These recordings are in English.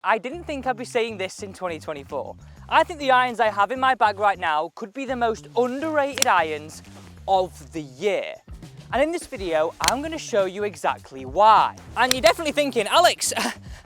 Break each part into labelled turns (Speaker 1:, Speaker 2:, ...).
Speaker 1: I didn't think I'd be saying this in 2024. I think the irons I have in my bag right now could be the most underrated irons of the year. And in this video, I'm going to show you exactly why. And you're definitely thinking, Alex,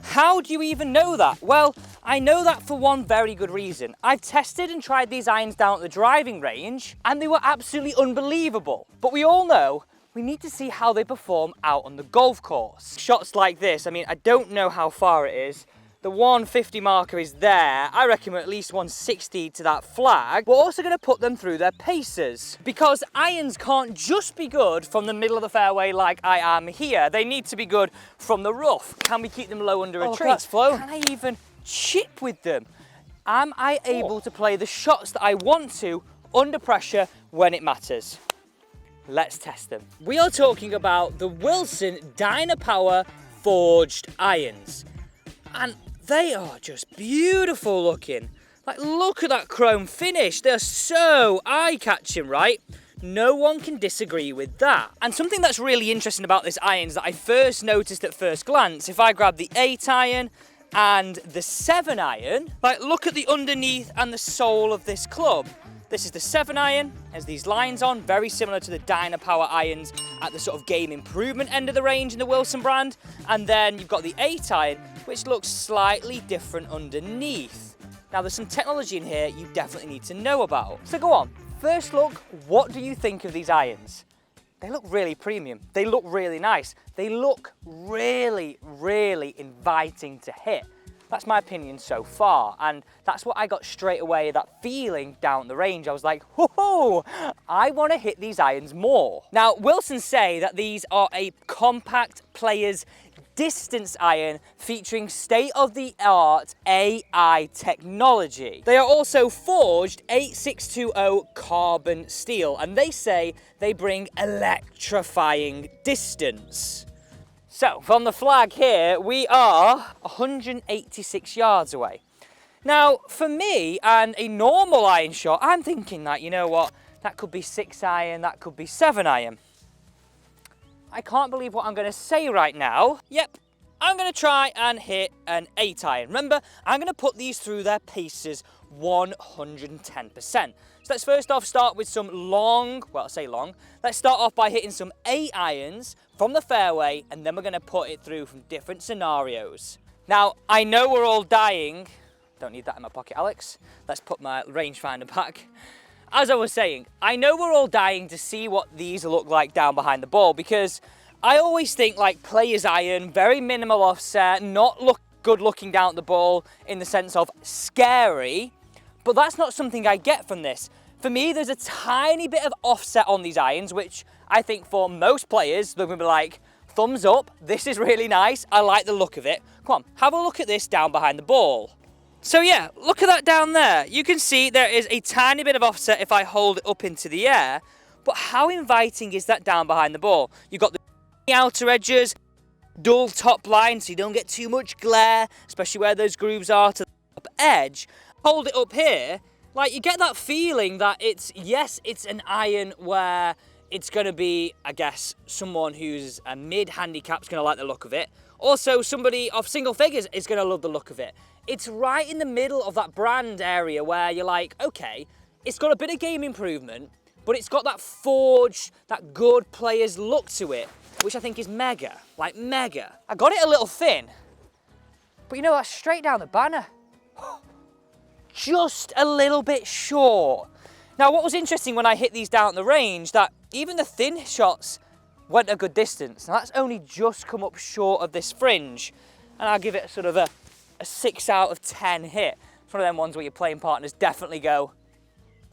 Speaker 1: how do you even know that? Well, I know that for one very good reason. I've tested and tried these irons down at the driving range, and they were absolutely unbelievable. But we all know we need to see how they perform out on the golf course. Shots like this, I mean, I don't know how far it is. The 150 marker is there. I reckon we're at least 160 to that flag. We're also going to put them through their paces because irons can't just be good from the middle of the fairway like I am here. They need to be good from the rough. Can we keep them low under a tree? It's flown. Can I even chip with them? Am I able to play the shots that I want to under pressure when it matters? Let's test them. We are talking about the Wilson Dynapower forged irons. And they are just beautiful looking. Like, look at that chrome finish. They're so eye-catching, right? No one can disagree with that. And something that's really interesting about this irons that I first noticed at first glance, if I grab the 8 iron and the 7 iron, like, look at the underneath and the sole of this club. This is the 7 iron, has these lines on, very similar to the Dynapower irons at the sort of game improvement end of the range in the Wilson brand. And then you've got the 8 iron, which looks slightly different underneath. Now there's some technology in here you definitely need to know about. So go on, first look, what do you think of these irons? They look really premium, they look really nice, they look really, really inviting to hit. That's my opinion so far, and that's what I got straight away, that feeling down the range. I was like, whoa, I want to hit these irons more. Now, Wilson say that these are a compact player's distance iron featuring state-of-the-art AI technology. They are also forged 8620 carbon steel, and they say they bring electrifying distance. So, from the flag here, we are 186 yards away. Now, for me and a normal iron shot, I'm thinking that, you know what, that could be 6 iron, that could be 7 iron. I can't believe what I'm going to say right now. Yep, I'm going to try and hit an 8 iron. Remember, I'm going to put these through their paces 110%. So let's first off start with some long, well, I say long, let's start off by hitting some 8 irons from the fairway, and then we're going to put it through from different scenarios. Now, I know we're all dying. Don't need that in my pocket, Alex. Let's put my rangefinder back. As I was saying, I know we're all dying to see what these look like down behind the ball, because I always think like player's iron, very minimal offset, not look good looking down at the ball in the sense of scary, but that's not something I get from this. For me, there's a tiny bit of offset on these irons, which I think for most players, they're gonna be like, thumbs up, this is really nice, I like the look of it. Come on, have a look at this down behind the ball. So yeah, look at that down there. You can see there is a tiny bit of offset if I hold it up into the air, but how inviting is that down behind the ball? You've got the outer edges, dull top line so you don't get too much glare, especially where those grooves are to the top edge. Hold it up here, like you get that feeling that it's, yes, it's an iron where it's going to be, I guess, someone who's a mid-handicap's going to like the look of it. Also, somebody of single figures is going to love the look of it. It's right in the middle of that brand area where you're like, okay, it's got a bit of game improvement, but it's got that forged, that good player's look to it, which I think is mega, like mega. I got it a little thin, but you know, that's straight down the banner. Just a little bit short. Now, what was interesting when I hit these down the range, that even the thin shots went a good distance. Now, that's only just come up short of this fringe, and I'll give it sort of a 6 out of 10 hit. It's one of them ones where your playing partners definitely go,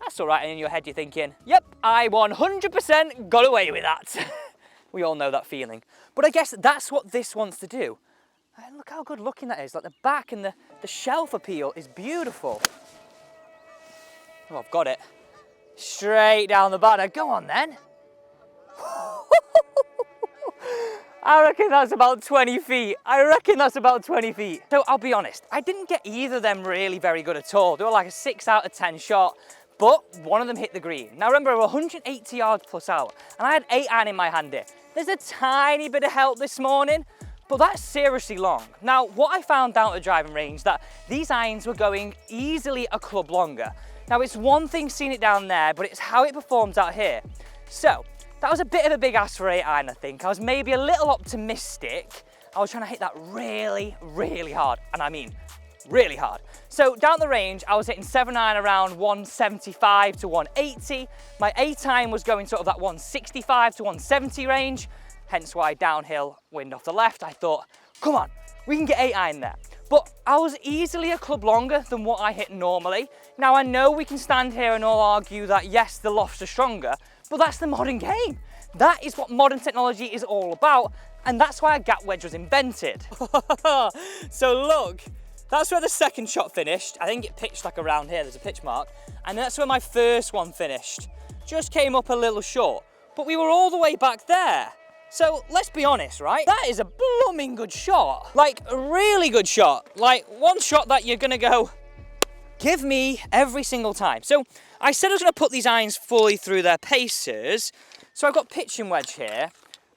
Speaker 1: that's all right, and in your head you're thinking, yep, I 100% got away with that. We all know that feeling. But I guess that's what this wants to do. And look how good looking that is. Like the back and the shelf appeal is beautiful. Oh, I've got it. Straight down the banner. Go on then. I reckon that's about 20 feet. I reckon that's about 20 feet. So I'll be honest, I didn't get either of them really very good at all. They were like a 6 out of 10 shot, but one of them hit the green. Now remember, we're 180 yards plus out, and I had 8 iron in my hand here. There's a tiny bit of help this morning, but that's seriously long. Now, what I found down at the driving range, that these irons were going easily a club longer. Now, it's one thing seeing it down there, but it's how it performs out here. So, that was a bit of a big ask for 8 iron, I think. I was maybe a little optimistic. I was trying to hit that really, really hard, and I mean really hard. So down the range, I was hitting 7 iron around 175 to 180. My 8 iron was going sort of that 165 to 170 range, hence why downhill, wind off the left, I thought, come on, we can get 8 iron there. But I was easily a club longer than what I hit normally. Now I know we can stand here and all argue that yes, the lofts are stronger, but that's the modern game. That is what modern technology is all about, and that's why a gap wedge was invented. So look, that's where the second shot finished. I think it pitched like around here, there's a pitch mark. And that's where my first one finished. Just came up a little short, but we were all the way back there. So let's be honest, right? That is a blooming good shot. Like a really good shot. Like one shot that you're gonna go, give me every single time. So I said I was gonna put these irons fully through their paces. So I've got pitching wedge here.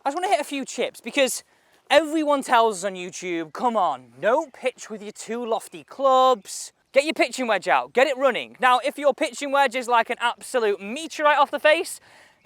Speaker 1: I just wanna hit a few chips because everyone tells us on YouTube, come on, don't pitch with your too lofty clubs. Get your pitching wedge out, get it running. Now, if your pitching wedge is like an absolute meteorite off the face,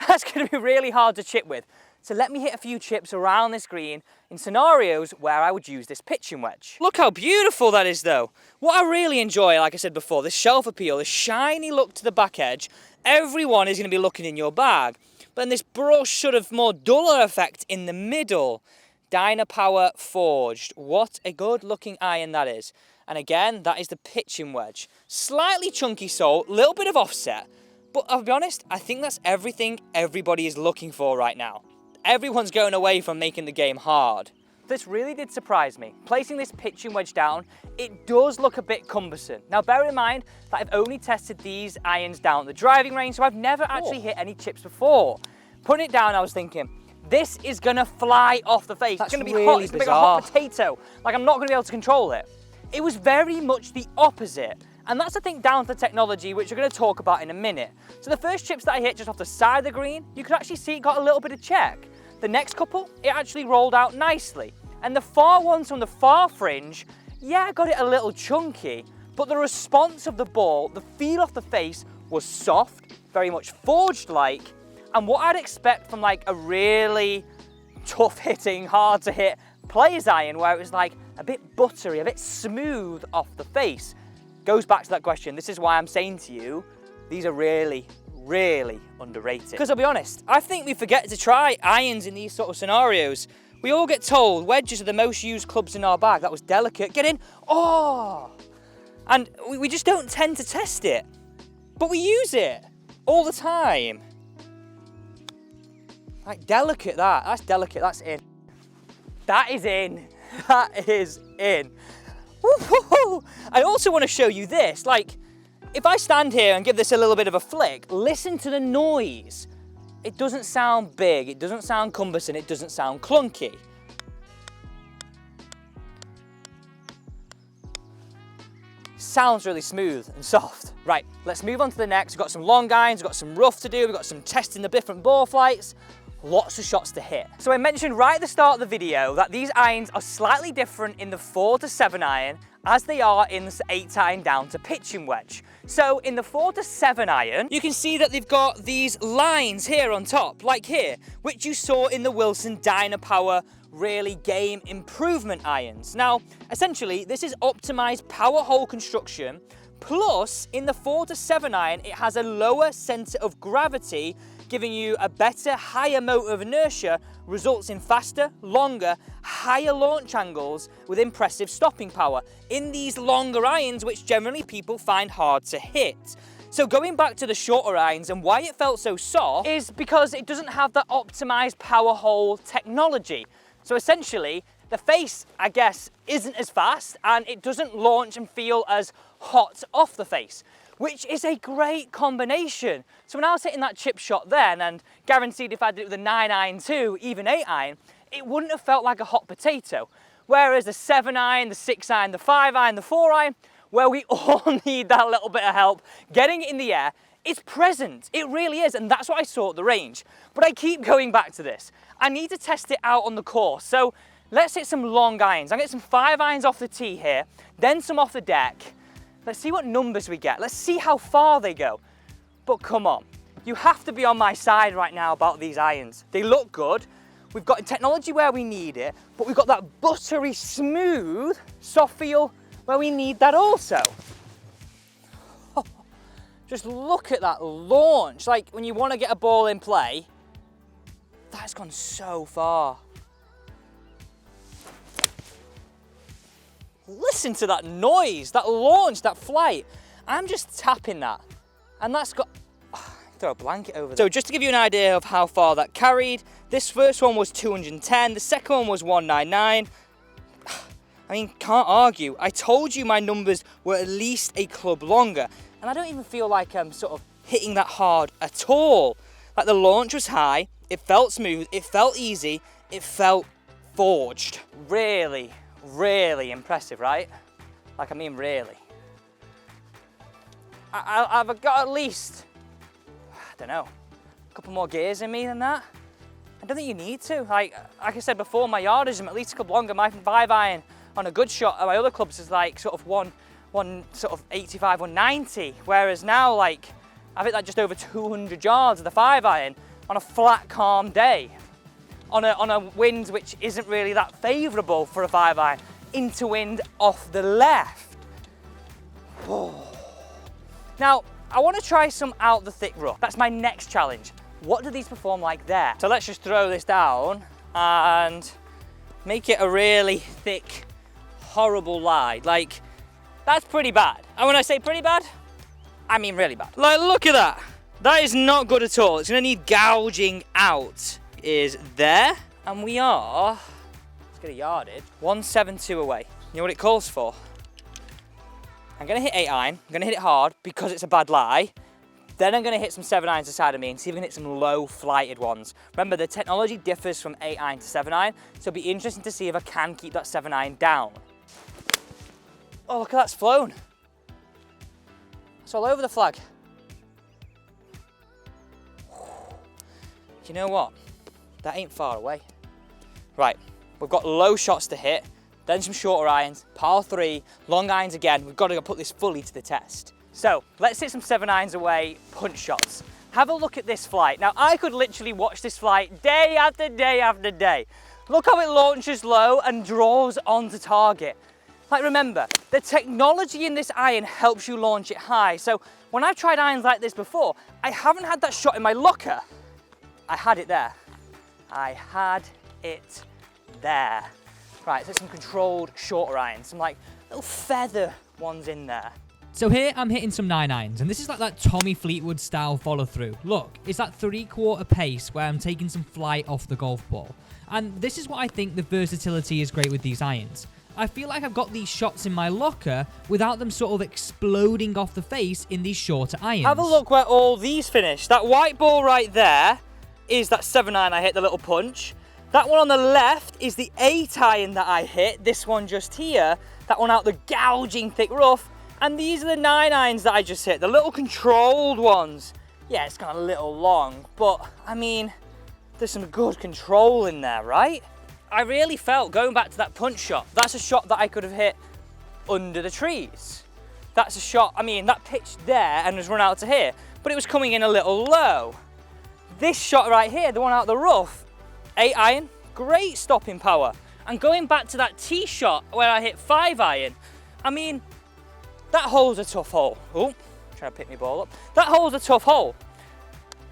Speaker 1: that's gonna be really hard to chip with. So let me hit a few chips around this green in scenarios where I would use this pitching wedge. Look how beautiful that is though. What I really enjoy, like I said before, this shelf appeal, the shiny look to the back edge, everyone is gonna be looking in your bag. But then this brush sort of more duller effect in the middle. Dynapower Forged. What a good looking iron that is. And again, that is the pitching wedge. Slightly chunky sole, little bit of offset. But I'll be honest, I think that's everything everybody is looking for right now. Everyone's going away from making the game hard. This really did surprise me. Placing this pitching wedge down, it does look a bit cumbersome. Now bear in mind that I've only tested these irons down at the driving range, so I've never actually hit any chips before. Putting it down, I was thinking, this is gonna fly off the face. It's gonna be hot, it's gonna be like a hot potato. Like I'm not gonna be able to control it. It was very much the opposite. And that's I think down to the technology, which we're gonna talk about in a minute. So the first chips that I hit just off the side of the green, you could actually see it got a little bit of check. The next couple, it actually rolled out nicely. And the far ones from the far fringe, yeah, I got it a little chunky, but the response of the ball, the feel off the face was soft, very much forged-like, and what I'd expect from like a really tough hitting, hard to hit player's iron where it was like a bit buttery, a bit smooth off the face. Goes back to that question. This is why I'm saying to you, these are really, really underrated. Because I'll be honest, I think we forget to try irons in these sort of scenarios. We all get told wedges are the most used clubs in our bag. That was delicate. Get in. Oh! And we just don't tend to test it. But we use it all the time. Like delicate that. That's delicate. That's in. That is in. That is in. Woo-hoo-hoo. I also want to show you this. Like, if I stand here and give this a little bit of a flick, listen to the noise. It doesn't sound big, it doesn't sound cumbersome, it doesn't sound clunky. Sounds really smooth and soft. Right, let's move on to the next. We've got some long irons, we've got some rough to do, we've got some testing the different ball flights. Lots of shots to hit. So I mentioned right at the start of the video that these irons are slightly different in the 4 to 7 iron as they are in the 8 iron down to pitching wedge. So in the 4 to 7 iron, you can see that they've got these lines here on top, like here, which you saw in the Wilson Dynapower really game improvement irons. Now, essentially, this is optimized power hole construction, plus in the 4 to 7 iron, it has a lower center of gravity, giving you a better, higher motor of inertia, results in faster, longer, higher launch angles with impressive stopping power in these longer irons, which generally people find hard to hit. So going back to the shorter irons and why it felt so soft is because it doesn't have the optimized power hole technology. So essentially, the face, I guess, isn't as fast and it doesn't launch and feel as hot off the face, which is a great combination. So when I was hitting that chip shot then, and guaranteed if I did it with a 9 iron too, even 8 iron, it wouldn't have felt like a hot potato. Whereas the 7 iron, the 6 iron, the 5 iron, the 4 iron, where we all need that little bit of help getting it in the air, it's present. It really is, and that's what I saw at the range. But I keep going back to this. I need to test it out on the course. So Let's hit some long irons. I'm gonna get some 5 irons off the tee here, then some off the deck. Let's see what numbers we get. Let's see how far they go. But come on, you have to be on my side right now about these irons. They look good. We've got technology where we need it, but we've got that buttery smooth soft feel where we need that also. Oh, just look at that launch. Like when you want to get a ball in play, that's gone so far. Listen to that noise, that launch, that flight. I'm just tapping that, and that's got, throw a blanket over there. So just to give you an idea of how far that carried, this first one was 210, the second one was 199. I mean, can't argue. I told you my numbers were at least a club longer, and I don't even feel like I'm sort of hitting that hard at all. Like the launch was high, it felt smooth, it felt easy, it felt forged. Really, really impressive, right? Like, I mean, really. I've got at least, I don't know, a couple more gears in me than that. I don't think you need to. Like I said before, my yardage is at least a club longer. My 5 iron on a good shot at my other clubs is like sort of one sort of 85, 190. Whereas now, like, I've hit that just over 200 yards of the 5 iron on a flat, calm day. On a wind which isn't really that favourable for a 5 iron. Into wind off the left. Oh. Now, I want to try some out the thick rough. That's my next challenge. What do these perform like there? So let's just throw this down and make it a really thick, horrible lie. Like, that's pretty bad. And when I say pretty bad, I mean really bad. Like, look at that. That is not good at all. It's gonna need gouging out. Is there. And we are, let's get a yardage, 172 away. You know what it calls for? I'm gonna hit 8 iron. I'm gonna hit it hard because it's a bad lie. Then I'm gonna hit some 7 irons aside of me and see if we can hit some low flighted ones. Remember, the technology differs from 8 iron to 7 iron, so it'll be interesting to see if I can keep that 7 iron down. Oh, look at that's flown. It's all over the flag. You know what? That ain't far away. Right, we've got low shots to hit, then some shorter irons, par 3, long irons again. We've got to put this fully to the test. So let's hit some 7 irons away punch shots. Have a look at this flight. Now, I could literally watch this flight day after day after day. Look how it launches low and draws onto target. Like, remember, the technology in this iron helps you launch it high. So when I've tried irons like this before, I haven't had that shot in my locker. I had it there. I had it there. Right, so some controlled shorter irons, some like little feather ones in there.
Speaker 2: So here I'm hitting some 9 irons, and this is like that Tommy Fleetwood style follow through. Look, it's that 3/4 pace where I'm taking some flight off the golf ball. And this is what I think the versatility is great with these irons. I feel like I've got these shots in my locker without them sort of exploding off the face in these shorter irons.
Speaker 1: Have a look where all these finish. That white ball right there is that 7 iron I hit, the little punch. That one on the left is the 8 iron that I hit. This one just here, that one out the gouging thick rough. And these are the 9 irons that I just hit, the little controlled ones. Yeah, it's gone a little long, but I mean, there's some good control in there, right? I really felt, going back to that punch shot, that's a shot that I could have hit under the trees. That's a shot, I mean, that pitched there and was run out to here, but it was coming in a little low. This shot right here, the one out the rough, 8 iron, great stopping power. And going back to that tee shot where I hit 5 iron, I mean, that hole's a tough hole. Oh, trying to pick my ball up. That hole's a tough hole.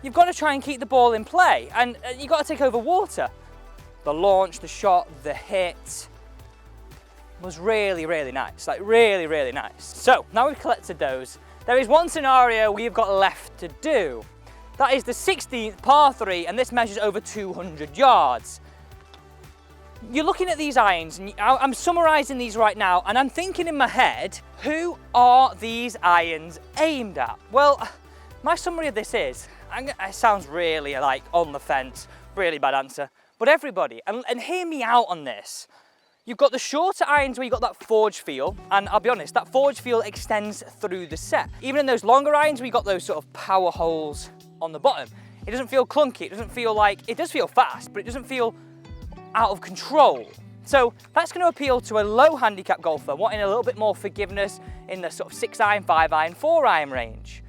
Speaker 1: You've got to try and keep the ball in play, and you've got to take over water. The launch, the shot, the hit was really, really nice. Like, really, really nice. So, now we've collected those, there is one scenario we've got left to do. That is the 16th par 3, and this measures over 200 yards. You're looking at these irons, and I'm summarising these right now, and I'm thinking in my head, who are these irons aimed at? Well, my summary of this is, it sounds really like on the fence, really bad answer, but everybody, and hear me out on this. You've got the shorter irons where you've got that forge feel, and I'll be honest, that forge feel extends through the set. Even in those longer irons, we got those sort of power holes on the bottom. It doesn't feel clunky, it doesn't feel like, it does feel fast, but it doesn't feel out of control. So that's going to appeal to a low handicap golfer wanting a little bit more forgiveness in the sort of 6-iron, 5-iron, 4-iron range.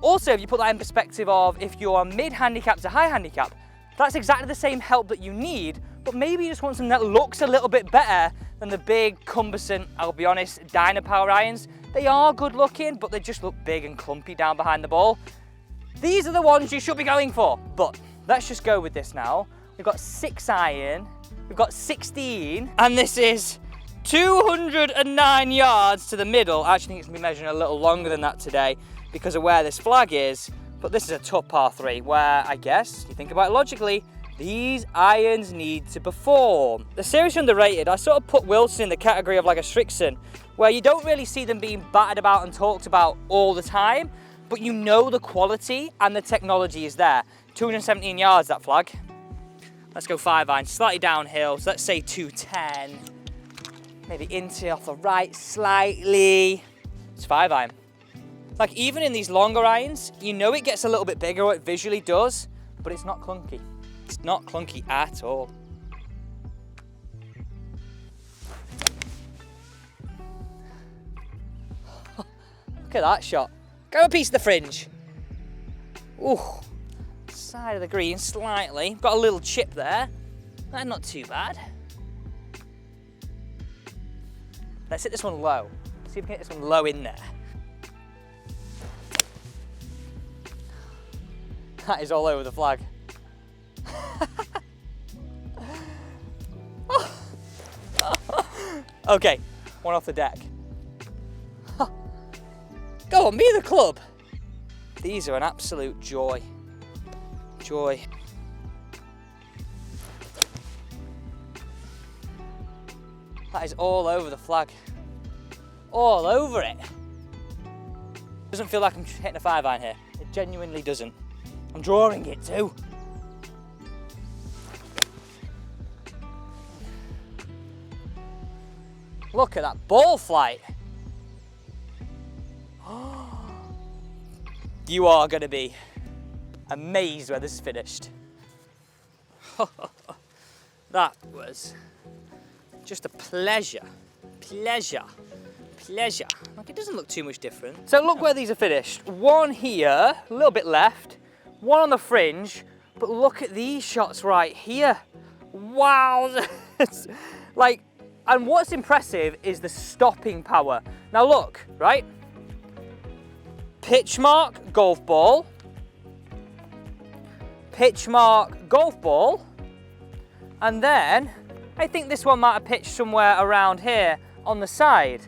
Speaker 1: Also, if you put that in perspective of if you're mid-handicap to high handicap, that's exactly the same help that you need, but maybe you just want something that looks a little bit better than the big, cumbersome, I'll be honest, Dynapower irons. They are good looking, but they just look big and clumpy down behind the ball. These are the ones you should be going for, but let's just go with this now. We've got 6-iron, we've got 16, and this is 209 yards to the middle. I actually think it's going to be measuring a little longer than that today because of where this flag is, but this is a tough par 3 where I guess, you think about it logically, these irons need to perform. They're seriously underrated. I sort of put Wilson in the category of like a Srixon, where you don't really see them being battered about and talked about all the time, but you know the quality and the technology is there. 217 yards, that flag. Let's go 5-iron, slightly downhill, so let's say 210. Maybe into off the right slightly. It's 5-iron. Like even in these longer irons, you know it gets a little bit bigger, it visually does, but it's not clunky. It's not clunky at all. Look at that shot. Go a piece of the fringe. Ooh, side of the green slightly. Got a little chip there. That's not too bad. Let's hit this one low. See if we can get this one low in there. That is all over the flag. Okay, one off the deck. Go on, be the club. These are an absolute joy. Joy. That is all over the flag. All over it. Doesn't feel like I'm hitting a 5-iron here. It genuinely doesn't. I'm drawing it too. Look at that ball flight. You are going to be amazed where this is finished. That was just a pleasure. Pleasure. Pleasure. Like it doesn't look too much different. So look where these are finished. One here, a little bit left. One on the fringe. But look at these shots right here. Wow. Like, and what's impressive is the stopping power. Now look, right? Pitch mark, golf ball. Pitch mark, golf ball. And then, I think this one might have pitched somewhere around here on the side.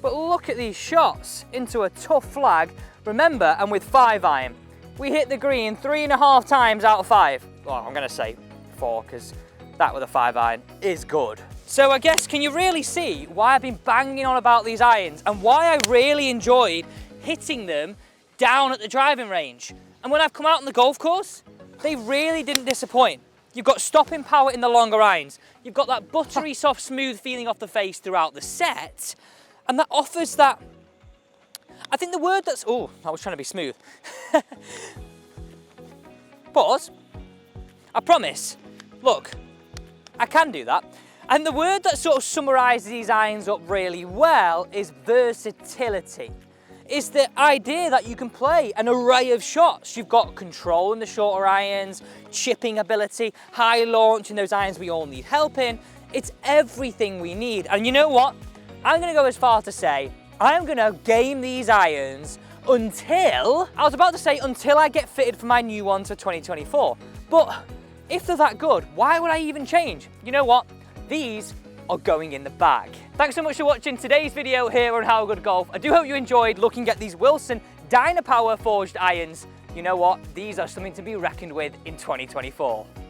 Speaker 1: But look at these shots into a tough flag. Remember, and with 5-iron, we hit the green 3.5 times out of 5. Well, I'm gonna say 4, because that with a 5-iron is good. So I guess, can you really see why I've been banging on about these irons and why I really enjoyed hitting them down at the driving range? And when I've come out on the golf course, they really didn't disappoint. You've got stopping power in the longer irons. You've got that buttery, soft, smooth feeling off the face throughout the set. And that offers that, I think the word that's, oh, I was trying to be smooth. Pause. I promise. Look, I can do that. And the word that sort of summarises these irons up really well is versatility. It's the idea that you can play an array of shots. You've got control in the shorter irons, chipping ability, high launch in those irons we all need help in. It's everything we need. And you know what? I'm gonna go as far to say, I'm gonna game these irons until, I was about to say until I get fitted for my new ones for 2024. But if they're that good, why would I even change? You know what? These are going in the bag. Thanks so much for watching today's video here on How Good Golf. I do hope you enjoyed looking at these Wilson Dynapower forged irons. You know what? These are something to be reckoned with in 2024.